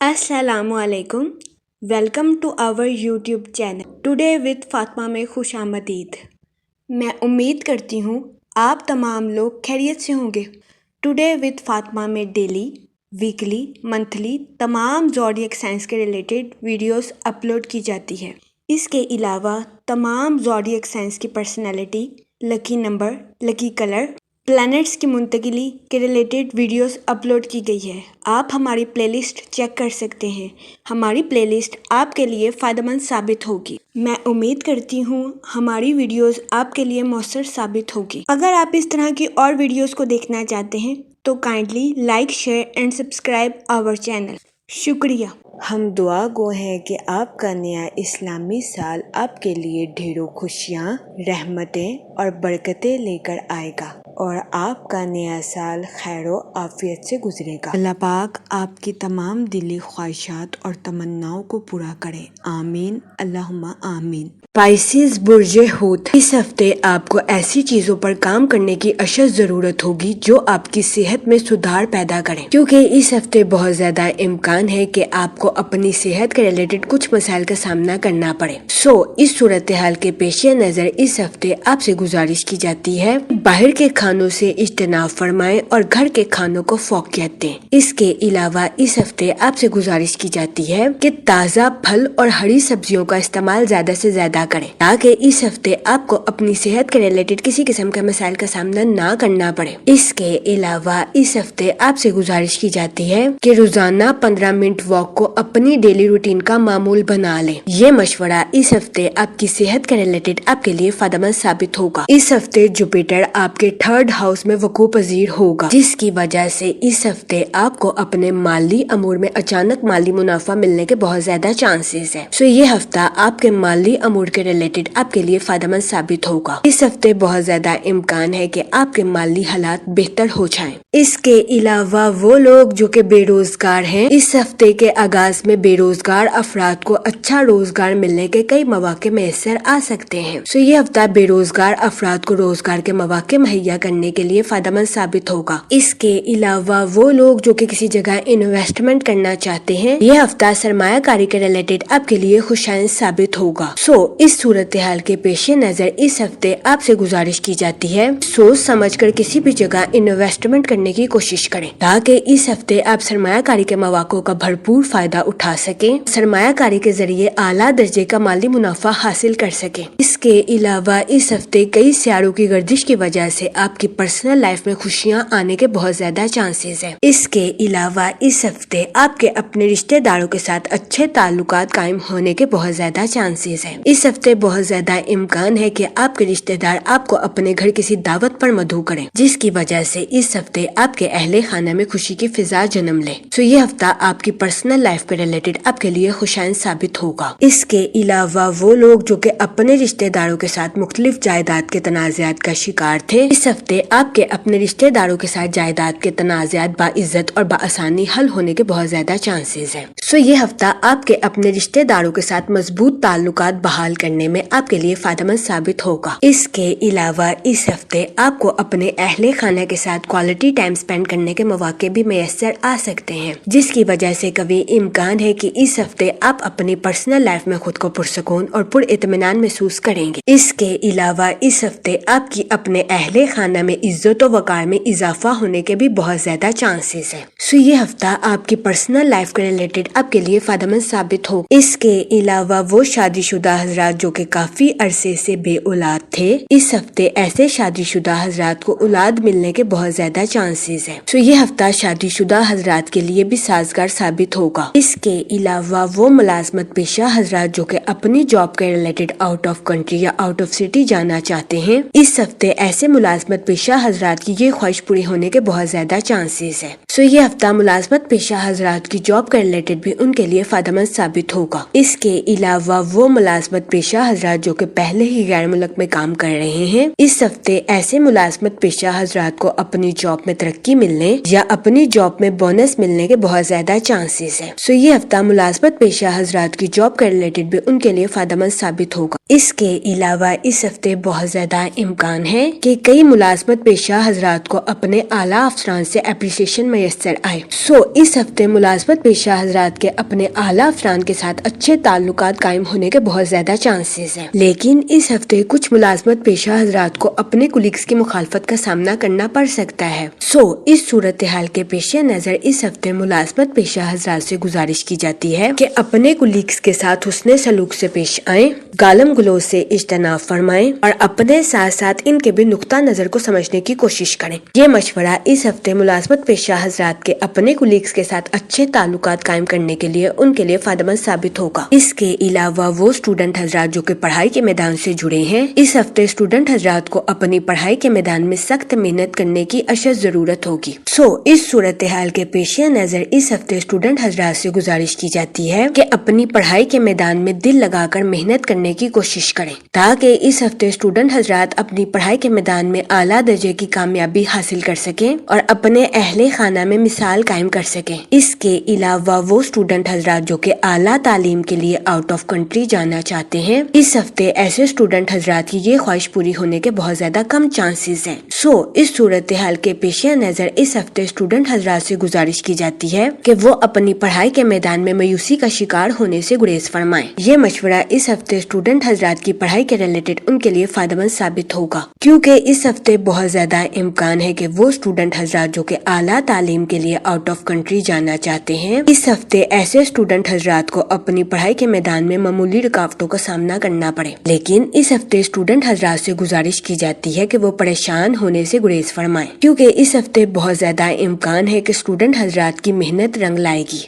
السلام علیکم، welcome to our YouTube channel today with Fatima میں خوش آمدید۔ میں امید کرتی ہوں آپ تمام لوگ خیریت سے ہوں گے۔ ٹوڈے وتھ فاطمہ میں ڈیلی، ویکلی، منتھلی تمام زوڈیک سائنس کے ریلیٹڈ ویڈیوز اپلوڈ کی جاتی ہے۔ اس کے علاوہ تمام زوڈیک سائنس کی پرسنالٹی، لکی نمبر، لکی کلر، پلانٹس کی منتقلی کے ریلیٹڈ ویڈیوز اپلوڈ کی گئی ہے۔ آپ ہماری پلے لسٹ چیک کر سکتے ہیں۔ ہماری پلے لسٹ آپ کے لیے فائدہ مند ثابت ہوگی۔ میں امید کرتی ہوں ہماری ویڈیوز آپ کے لیے مؤثر ثابت ہوگی۔ اگر آپ اس طرح کی اور ویڈیوز کو دیکھنا چاہتے ہیں تو kindly like, share and subscribe our channel. شکریہ۔ ہم دعا گو ہیں کہ آپ کا نیا اسلامی سال آپ کے لیے ڈھیروں خوشیاں، رحمتیں اور برکتیں لے کر آئے گا اور آپ کا نیا سال خیر و عافیت سے گزرے گا۔ اللہ پاک آپ کی تمام دلی خواہشات اور تمناؤں کو پورا کرے، آمین اللہم آمین۔ پائسیز برج حوت، اس ہفتے آپ کو ایسی چیزوں پر کام کرنے کی اشد ضرورت ہوگی جو آپ کی صحت میں سدھار پیدا کریں، کیونکہ اس ہفتے بہت زیادہ امکان ہے کہ آپ کو اپنی صحت کے ریلیٹڈ کچھ مسائل کا سامنا کرنا پڑے۔ اس صورتحال کے پیش نظر اس ہفتے آپ سے گزارش کی جاتی ہے باہر کے کھانوں سے اجتناب فرمائیں اور گھر کے کھانوں کو فوقیت دیں۔ اس کے علاوہ اس ہفتے آپ سے گزارش کی جاتی ہے کہ تازہ پھل اور ہری سبزیوں کا استعمال زیادہ سے زیادہ کریں تاکہ اس ہفتے آپ کو اپنی صحت کے ریلیٹڈ کسی قسم کے مسائل کا سامنا نہ کرنا پڑے۔ اس کے علاوہ اس ہفتے آپ سے گزارش کی جاتی ہے کہ روزانہ 15 منٹ واک کو اپنی ڈیلی روٹین کا معمول بنا لیں۔ یہ مشورہ اس ہفتے آپ کی صحت کے ریلیٹڈ آپ کے لیے فائدہ مند ثابت ہوگا۔ اس ہفتے جوپیٹر آپ کے 3rd ہاؤس میں وقوع پذیر ہوگا، جس کی وجہ سے اس ہفتے آپ کو اپنے مالی امور میں اچانک مالی منافع ملنے کے بہت زیادہ چانسز ہیں۔ یہ ہفتہ آپ کے مالی امور کے ریلیٹڈ آپ کے لیے فائدہ مند ثابت ہوگا۔ اس ہفتے بہت زیادہ امکان ہے کہ آپ کے مالی حالات بہتر ہو جائیں۔ اس کے علاوہ وہ لوگ جو کہ بے روزگار ہیں، اس ہفتے کے آغاز میں بے روزگار افراد کو اچھا روزگار ملنے کے کئی مواقع میسر آ سکتے ہیں۔ یہ ہفتہ بے روزگار افراد کو روزگار کے مواقع مہیا کرنے کے لیے فائدہ مند ثابت ہوگا۔ اس کے علاوہ وہ لوگ جو کہ کسی جگہ انویسٹمنٹ کرنا چاہتے ہیں، یہ ہفتہ سرمایہ کاری کے ریلیٹڈ آپ کے لیے خوشائند ثابت ہوگا۔ اس صورتحال کے پیش نظر اس ہفتے آپ سے گزارش کی جاتی ہے سوچ سمجھ کر کسی بھی جگہ انویسٹمنٹ کرنے کی کوشش کریں تاکہ اس ہفتے آپ سرمایہ کاری کے مواقع کا بھرپور فائدہ اٹھا سکیں، سرمایہ کاری کے ذریعے اعلیٰ درجے کا مالی منافع حاصل کر سکیں۔ اس کے علاوہ اس ہفتے کئی سیاروں کی گردش کی وجہ سے آپ کی پرسنل لائف میں خوشیاں آنے کے بہت زیادہ چانسز ہیں۔ اس کے علاوہ اس ہفتے آپ کے اپنے رشتہ داروں کے ساتھ اچھے تعلقات قائم ہونے کے بہت زیادہ چانسز ہیں۔ اس ہفتے بہت زیادہ امکان ہے کہ آپ کے رشتہ دار آپ کو اپنے گھر کسی دعوت پر مدعو کریں، جس کی وجہ سے اس ہفتے آپ کے اہل خانہ میں خوشی کی فضا جنم لے۔ یہ ہفتہ آپ کی پرسنل لائف کے ریلیٹڈ آپ کے لیے خوشائند ثابت ہوگا۔ اس کے علاوہ وہ لوگ جو کہ اپنے رشتہ داروں کے ساتھ مختلف جائیداد کے تنازعات کا شکار تھے، اس ہفتے آپ کے اپنے رشتہ داروں کے ساتھ جائیداد کے تنازعات باعزت اور بآسانی حل ہونے کے بہت زیادہ چانسز ہیں۔ یہ ہفتہ آپ کے اپنے رشتہ داروں کے ساتھ مضبوط تعلقات بحال کرنے میں آپ کے لیے فائدہ مند ثابت ہوگا۔ اس کے علاوہ اس ہفتے آپ کو اپنے اہل خانہ کے ساتھ کوالٹی ٹائم سپینڈ کرنے کے مواقع بھی میسر آ سکتے ہیں، جس کی وجہ سے کبھی امکان ہے کہ اس ہفتے آپ اپنی پرسنل لائف میں خود کو پرسکون اور پر اطمینان محسوس کریں گے۔ اس کے علاوہ اس ہفتے آپ کی اپنے اہل خانہ میں عزت و وقار میں اضافہ ہونے کے بھی بہت زیادہ چانسز ہیں۔ یہ ہفتہ آپ کی پرسنل لائف کے ریلیٹڈ آپ کے لیے فائدہ مند ثابت ہو۔ اس کے علاوہ وہ شادی شدہ حضرات جو کہ کافی عرصے سے بے اولاد تھے، اس ہفتے ایسے شادی شدہ حضرات کو اولاد ملنے کے بہت زیادہ چانسز ہیں۔ یہ ہفتہ شادی شدہ حضرات کے لیے بھی سازگار ثابت ہوگا۔ اس کے علاوہ وہ ملازمت پیشہ حضرات جو کہ اپنی جاب کے ریلیٹڈ آؤٹ آف کنٹری یا آؤٹ آف سٹی جانا چاہتے ہیں، اس ہفتے ایسے ملازمت پیشہ حضرات کی یہ خواہش پوری ہونے کے بہت زیادہ چانسز ہیں۔ یہ ہفتہ ملازمت پیشہ حضرات کی جاب کے ریلیٹڈ بھی ان کے لیے فائدہ مند ثابت ہوگا۔ اس کے علاوہ وہ ملازمت پیشہ حضرات جو کہ پہلے ہی غیر ملک میں کام کر رہے ہیں، اس ہفتے ایسے ملازمت پیشہ حضرات کو اپنی جاب میں ترقی ملنے یا اپنی جاب میں بونس ملنے کے بہت زیادہ چانسز ہیں۔ یہ ہفتہ ملازمت پیشہ حضرات کی جاب کے ریلیٹڈ بھی ان کے لیے فائدہ مند ثابت ہوگا۔ اس کے علاوہ اس ہفتے بہت زیادہ امکان ہے کہ کئی ملازمت ملازمت پیشہ حضرات کو اپنے اعلیٰ افسران سے اپریسیشن میسر آئے۔ اس ہفتے ملازمت پیشہ حضرات کے اپنے اعلیٰ افسران کے ساتھ اچھے تعلقات قائم ہونے کے بہت زیادہ چانسز ہیں، لیکن اس ہفتے کچھ ملازمت پیشہ حضرات کو اپنے کولیگز کی مخالفت کا سامنا کرنا پڑ سکتا ہے۔ اس صورتحال کے پیش نظر اس ہفتے ملازمت پیشہ حضرات سے گزارش کی جاتی ہے کہ اپنے کولیگز کے ساتھ حسن سلوک سے پیش آئیں، گالم گلوچ سے اجتناب فرمائیں اور اپنے ساتھ ساتھ ان کے بھی نقطہ نظر کو سمجھنے کی کوشش کریں۔ یہ مشورہ اس ہفتے ملازمت پیشہ حضرات کے اپنے کولیگز کے ساتھ اچھے تعلقات قائم کرنے کے لیے فائدہ مند ثابت ہوگا۔ اس کے علاوہ وہ اسٹوڈنٹ حضرات جو کہ پڑھائی کے میدان سے جڑے ہیں، اس ہفتے اسٹوڈنٹ حضرات کو اپنی پڑھائی کے میدان میں سخت محنت کرنے کی اشد ضرورت ہوگی۔ اس صورتحال کے پیش نظر اس ہفتے اسٹوڈنٹ حضرات سے گزارش کی جاتی ہے کہ اپنی پڑھائی کے میدان میں دل لگا کر محنت کرنے کی کوشش کریں تاکہ اس ہفتے اسٹوڈنٹ حضرات اپنی پڑھائی کے میدان میں اعلیٰ درجے کی کامیابی حاصل کر سکیں اور اپنے اہل خانہ میں مثال قائم کر سکیں۔ اس کے علاوہ وہ اسٹوڈنٹ حضرات جو کہ اعلیٰ تعلیم کے لیے آؤٹ آف کنٹری جانا چاہتے ہیں، اس ہفتے ایسے اسٹوڈنٹ حضرات کی یہ خواہش پوری ہونے کے بہت زیادہ کم چانسز ہیں۔ اس صورتحال کے پیش نظر اس ہفتے اسٹوڈنٹ حضرات سے گزارش کی جاتی ہے کہ وہ اپنی پڑھائی کے میدان میں مایوسی کا شکار ہونے سے گریز فرمائیں۔ یہ مشورہ اس ہفتے اسٹوڈنٹ حضرات کی پڑھائی کے ریلیٹڈ ان کے لیے فائدہ مند ثابت ہوگا، کیونکہ اس ہفتے بہت زیادہ امکان ہے کہ وہ اسٹوڈنٹ حضرات جو کہ اعلیٰ تعلیم کے لیے آؤٹ آف کنٹری جانا چاہتے ہیں، اس ہفتے ایسے اسٹوڈنٹ حضرات کو اپنی پڑھائی کے میدان میں معمولی رکاوٹوں کا سامنا کرنا پڑے، لیکن اس ہفتے اسٹوڈنٹ حضرات سے گزارش کی جاتی ہے کہ وہ پریشان ہونے سے گریز فرمائیں، کیونکہ اس ہفتے بہت زیادہ امکان ہے کہ اسٹوڈنٹ حضرات کی محنت رنگ لائے گی۔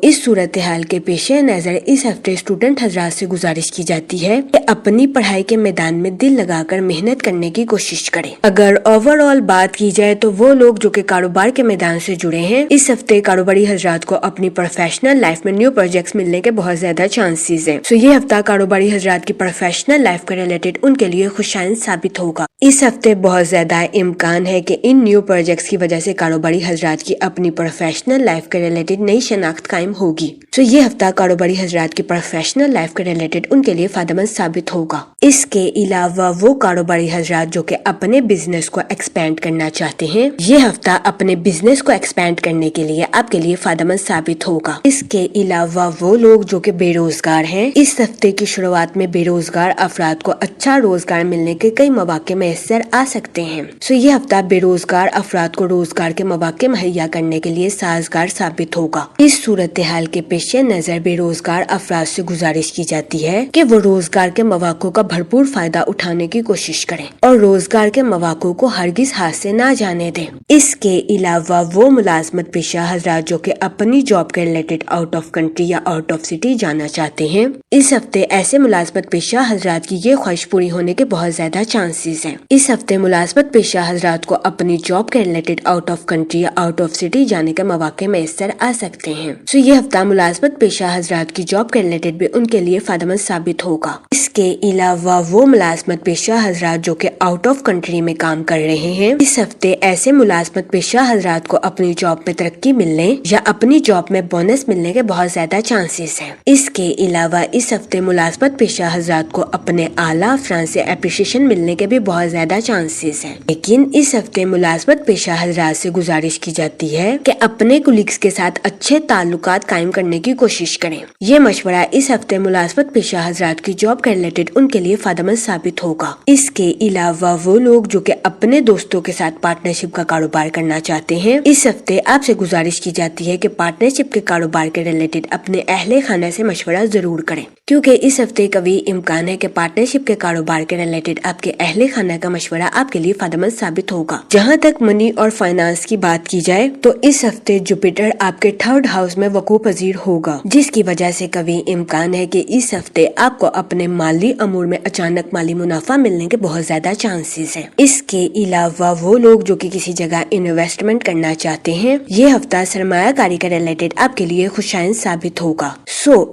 اس صورتحال کے پیش نظر اس ہفتے اسٹوڈنٹ حضرات سے گزارش کی جاتی ہے کہ اپنی پڑھائی کے میدان میں دل لگا کر محنت کرنے کی کوشش کریں۔ اگر اوور آل بات کی جائے تو وہ لوگ جو کہ کاروبار کے میدان سے جڑے ہیں، اس ہفتے کاروباری حضرات کو اپنی پروفیشنل لائف میں نیو پروجیکٹس ملنے کے بہت زیادہ چانسز ہیں۔ یہ ہفتہ کاروباری حضرات کی پروفیشنل لائف کے ریلیٹڈ ان کے لیے خوشائند ثابت ہوگا۔ اس ہفتے بہت زیادہ امکان ہے کہ ان نیو پروجیکٹس کی وجہ سے کاروباری حضرات کی اپنی پروفیشنل لائف کے ریلیٹڈ نئی شناخت قائم ہوگی۔ یہ ہفتہ کاروباری حضرات کی پروفیشنل لائف کے ریلیٹڈ ان کے لیے فائدہ مند ثابت ہوگا۔ اس کے علاوہ وہ کاروباری حضرات جو کہ اپنے بزنس کو ایکسپینڈ کرنا چاہتے ہیں، یہ ہفتہ اپنے بزنس کو ایکسپینڈ کرنے کے لیے آپ کے لیے فائدہ مند ثابت ہوگا۔ اس کے علاوہ وہ لوگ جو کہ بے روزگار ہیں، اس ہفتے کی شروعات میں بے روزگار افراد کو اچھا روزگار ملنے کے کئی مواقع میسر آ سکتے ہیں۔ یہ ہفتہ بے روزگار افراد کو روزگار کے مواقع مہیا کرنے کے لیے سازگار ثابت ہوگا۔ اس صورتحال کے پیش نظر بے روزگار افراد سے گزارش کی جاتی ہے کہ وہ روزگار کے مواقع کا بھرپور فائدہ اٹھانے کی کوشش کریں اور روزگار کے مواقع کو ہرگز ہاتھ سے نہ جانے دیں۔ اس کے علاوہ وہ ملازمت پیشہ حضرات جو کہ اپنی جاب کے ریلیٹڈ آؤٹ آف کنٹری یا آؤٹ آف سٹی جانا چاہتے ہیں، اس ہفتے ایسے ملازمت پیشہ حضرات کی یہ خواہش پوری ہونے کے بہت زیادہ چانسز ہیں۔ اس ہفتے ملازمت پیشہ حضرات کو اپنی جاب کے ریلیٹڈ آؤٹ آف کنٹری یا آؤٹ آف سٹی جانے کے مواقع میسر آ سکتے ہیں۔ یہ ہفتہ ملازمت پیشہ حضرات کی جاب کے ریلیٹڈ بھی ان کے لیے فائدہ مند ثابت ہوگا۔ اس کے علاوہ وہ ملازمت پیشہ حضرات جو کہ آؤٹ آف کنٹری میں کام کر رہے ہیں، اس ہفتے ایسے ملازمت پیشہ حضرات کو اپنی جاب میں ترقی ملنے یا اپنی جاب میں بونس ملنے کے بہت زیادہ چانسز ہیں۔ اس کے علاوہ اس ہفتے ملازمت پیشہ حضرات کو اپنے اعلیٰ افسران سے اپریسیشن ملنے کے بھی بہت زیادہ چانسز ہیں، لیکن اس ہفتے ملازمت پیشہ حضرات سے گزارش کی جاتی ہے کہ اپنے کولیگز کے ساتھ اچھے تعلقات قائم کرنے کی کوشش کریں۔ یہ مشورہ اس ہفتے ملازمت پیشہ حضرات کی جاب کے ریلیٹڈ ان کے لیے فائدہ مند ثابت ہوگا۔ اس کے علاوہ وہ لوگ جو کہ اپنے دوستوں کے ساتھ پارٹنرشپ کا کاروبار کرنا چاہتے ہیں، اس ہفتے آپ سے گزارش کی جاتی ہے کہ پارٹنرشپ کے کاروبار کے ریلیٹڈ اپنے اہل خانہ سے مشورہ ضرور کریں، کیونکہ اس ہفتے کبھی امکان ہے کہ پارٹنرشپ کے کاروبار کے ریلیٹڈ آپ کے اہل خانہ کا مشورہ آپ کے لیے فائدہ مند ثابت ہوگا۔ جہاں تک منی اور فائنانس کی بات کی جائے تو اس ہفتے جوپیٹر آپ کے 3rd ہاؤس میں وقوع پذیر ہوگا، جس کی وجہ سے کبھی امکان ہے کہ اس ہفتے آپ کو اپنے مالی امور میں اچانک مالی منافع ملنے کے بہت زیادہ چانسز ہیں۔ اس کے علاوہ وہ لوگ جو کہ کسی جگہ انویسٹمنٹ کرنا چاہتے ہیں، یہ ہفتہ سرمایہ کاری کے ریلیٹڈ آپ کے لیے خوشائند ثابت ہوگا۔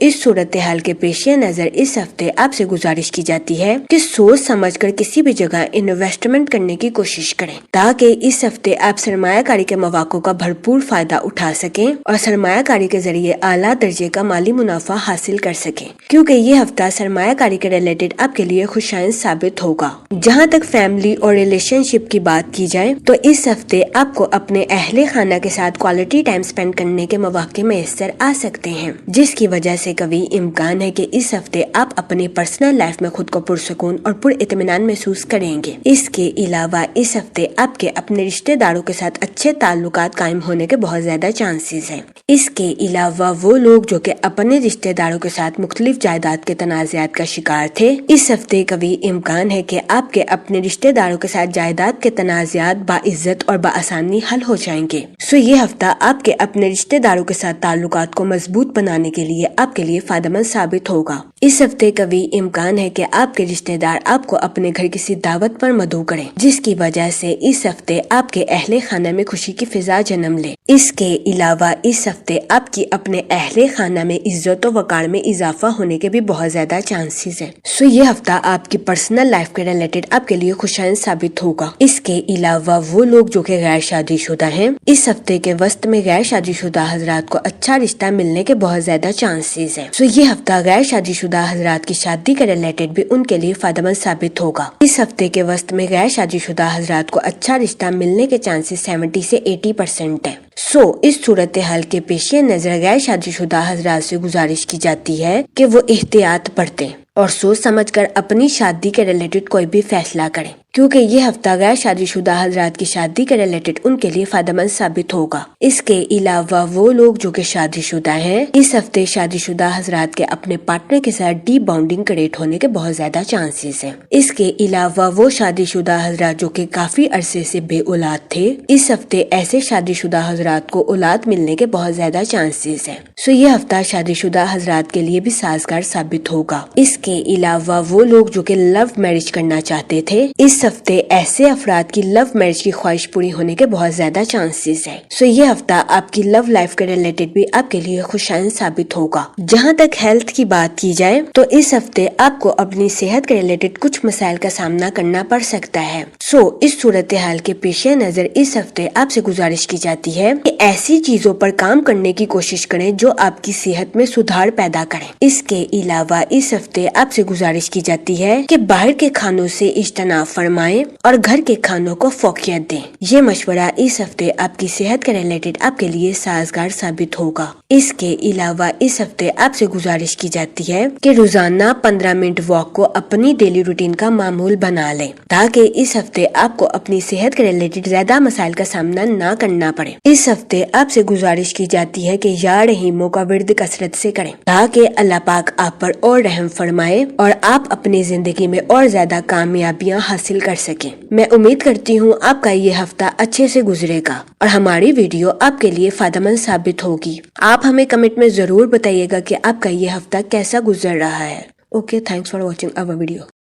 اس صورتحال کے پیش پیش نظر اس ہفتے آپ سے گزارش کی جاتی ہے کہ سوچ سمجھ کر کسی بھی جگہ انویسٹمنٹ کرنے کی کوشش کریں تاکہ اس ہفتے آپ سرمایہ کاری کے مواقع کا بھرپور فائدہ اٹھا سکیں اور سرمایہ کاری کے ذریعے اعلیٰ درجے کا مالی منافع حاصل کر سکیں، کیونکہ یہ ہفتہ سرمایہ کاری کے ریلیٹڈ آپ کے لیے خوشائن ثابت ہوگا۔ جہاں تک فیملی اور ریلیشن شپ کی بات کی جائے تو اس ہفتے آپ کو اپنے اہل خانہ کے ساتھ کوالٹی ٹائم سپینڈ کرنے کے مواقع میسر آ سکتے ہیں، جس کی وجہ سے قوی امکان ہے کہ اس ہفتے آپ اپنی پرسنل لائف میں خود کو پرسکون اور پر اطمینان محسوس کریں گے۔ اس کے علاوہ اس ہفتے آپ کے اپنے رشتہ داروں کے ساتھ اچھے تعلقات قائم ہونے کے بہت زیادہ چانسز ہیں۔ اس کے علاوہ وہ لوگ جو کہ اپنے رشتہ داروں کے ساتھ مختلف جائیداد کے تنازعات کا شکار تھے، اس ہفتے قوی امکان ہے کہ آپ کے اپنے رشتہ داروں کے ساتھ جائیداد کے تنازعات باعزت اور بآسانی حل ہو جائیں گے۔ یہ ہفتہ آپ کے اپنے رشتہ داروں کے ساتھ تعلقات کو مضبوط بنانے کے لیے آپ کے لیے فائدہ مند ثابت ہوگا۔ اس ہفتے قوی امکان ہے کہ آپ کے رشتہ دار آپ کو اپنے گھر کسی دعوت پر مدعو کریں، جس کی وجہ سے اس ہفتے آپ کے اہل خانہ میں خوشی کی فضا جنم لے۔ اس کے علاوہ اس ہفتے آپ کی اپنے اہل خانہ میں عزت و وقار میں اضافہ ہونے کے بھی بہت زیادہ چانسز ہیں۔ یہ ہفتہ آپ کی پرسنل لائف کے ریلیٹڈ آپ کے لیے خوشائن ثابت ہوگا۔ اس کے علاوہ وہ لوگ جو کہ غیر شادی شدہ ہیں، اس ہفتے کے وسط میں غیر شادی شدہ حضرات کو اچھا رشتہ ملنے کے بہت زیادہ چانسز ہیں۔ یہ ہفتہ غیر شادی شدہ حضرات کی شادی کے ریلیٹڈ بھی ان کے لیے فائدہ مند ثابت ہوگا۔ اس ہفتے کے وسط میں غیر شادی شدہ حضرات کو اچھا رشتہ ملنے کے چانسز 70 سے 80% ہیں۔ اس صورتحال کے پیش نظر غیر شادی شدہ حضرات سے گزارش کی جاتی ہے کہ وہ احتیاط برتیں اور سوچ سمجھ کر اپنی شادی کے ریلیٹڈ کوئی بھی فیصلہ کریں، کیونکہ یہ ہفتہ غیر شادی شدہ حضرات کی شادی کے ریلیٹڈ ان کے لیے فائدہ مند ثابت ہوگا۔ اس کے علاوہ وہ لوگ جو کہ شادی شدہ ہیں، اس ہفتے شادی شدہ حضرات کے اپنے پارٹنر کے ساتھ ڈیپ بانڈنگ کریٹ ہونے کے بہت زیادہ چانسز ہیں۔ اس کے علاوہ وہ شادی شدہ حضرات جو کہ کافی عرصے سے بے اولاد تھے، اس ہفتے ایسے شادی شدہ حضرات کو اولاد ملنے کے بہت زیادہ چانسز ہیں۔ یہ ہفتہ شادی شدہ حضرات کے لیے بھی سازگار ثابت ہوگا۔ اس کے علاوہ وہ لوگ جو کہ لو میرج کرنا چاہتے تھے، اس ہفتے ایسے افراد کی لو میرج کی خواہش پوری ہونے کے بہت زیادہ چانسز ہیں۔ یہ ہفتہ آپ کی لو لائف کے ریلیٹڈ بھی آپ کے لیے خوشائن ثابت ہوگا۔ جہاں تک ہیلتھ کی بات کی جائے تو اس ہفتے آپ کو اپنی صحت کے ریلیٹڈ کچھ مسائل کا سامنا کرنا پڑ سکتا ہے۔ اس صورتحال کے پیش نظر اس ہفتے آپ سے گزارش کی جاتی ہے کہ ایسی چیزوں پر کام کرنے کی کوشش کریں جو آپ کی صحت میں سدھار پیدا کریں۔ اس کے علاوہ اس ہفتے آپ سے گزارش کی جاتی ہے کہ باہر کے کھانوں سے اجتناب فرمائیں اور گھر کے کھانوں کو فوقیت دیں۔ یہ مشورہ اس ہفتے آپ کی صحت کے ریلیٹڈ آپ کے لیے سازگار ثابت ہوگا۔ اس کے علاوہ اس ہفتے آپ سے گزارش کی جاتی ہے کہ روزانہ 15 منٹ واک کو اپنی ڈیلی روٹین کا معمول بنا لیں تاکہ اس ہفتے آپ کو اپنی صحت کے ریلیٹڈ زیادہ مسائل کا سامنا نہ کرنا پڑے۔ اس ہفتے آپ سے گزارش کی جاتی ہے کہ یا رحیموں کا ورد کثرت سے کریں تاکہ اللہ پاک آپ پر اور رحم فرمائے اور آپ اپنی زندگی میں اور زیادہ کامیابیاں حاصل کر سکیں۔ میں امید کرتی ہوں آپ کا یہ ہفتہ اچھے سے گزرے گا اور ہماری ویڈیو آپ کے لیے فائدہ مند ثابت ہوگی۔ آپ ہمیں کمنٹ میں ضرور بتائیے گا کہ آپ کا یہ ہفتہ کیسا گزر رہا ہے۔ Okay, thanks for watching our video.